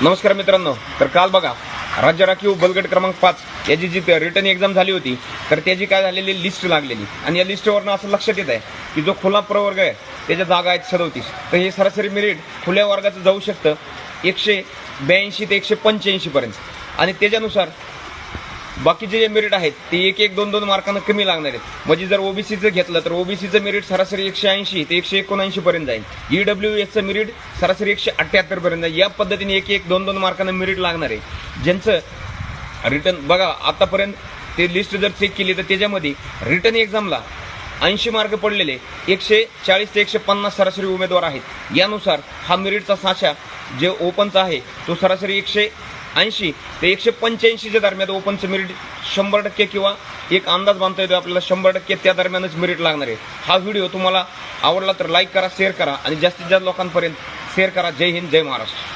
नमस्कार मित्रांनो, तर काल बघा राज्य राखीव बलगट क्रमांक 5 याची जी रिटर्न एक्झाम झाली होती तर त्याची काय झालेली लिस्ट लागलेली आणि या लिस्टवरनं असं लक्षात येत आहे की जो खुला प्रवर्ग आहे त्याच्या जागा आहेत 37. तर हे सरासरी मेरिट खुल्या वर्गाचं जाऊ शकतं 182 ते 185 पर्यंत आणि त्याच्यानुसार बाकीचे जे मेरिट आहेत ते 1-1, 2-2 मार्कांना कमी लागणार आहेत. म्हणजे जर ओबीसीचं घेतलं तर ओबीसीचं मेरिट सरासरी 180 ते 179 पर्यंत जाईल. ईडब्ल्यूएसचं मेरिट सरासरी 178 पर्यंत जाईल. या पद्धतीने 1-1, 2-2 मार्कांना मेरिट लागणार आहे. ज्यांचं रिटर्न बघा आतापर्यंत ते लिस्ट जर चेक केली तर त्याच्यामध्ये रिटर्न एक्झामला 80 मार्क पडलेले 140 ते 150 सरासरी उमेदवार आहेत. यानुसार हा मेरिटचा साचा जे ओपनचा आहे तो सरासरी 180 ते 185च्या दरम्यान ओपनचं मेरिट 100% किंवा एक अंदाज बांधता येतो आपल्याला 100% त्या दरम्यानच मेरिट लागणार आहे. हा व्हिडिओ तुम्हाला आवडला तर लाईक करा, शेअर करा आणि जास्तीत जास्त लोकांपर्यंत शेअर करा. जय हिंद, जय महाराष्ट्र.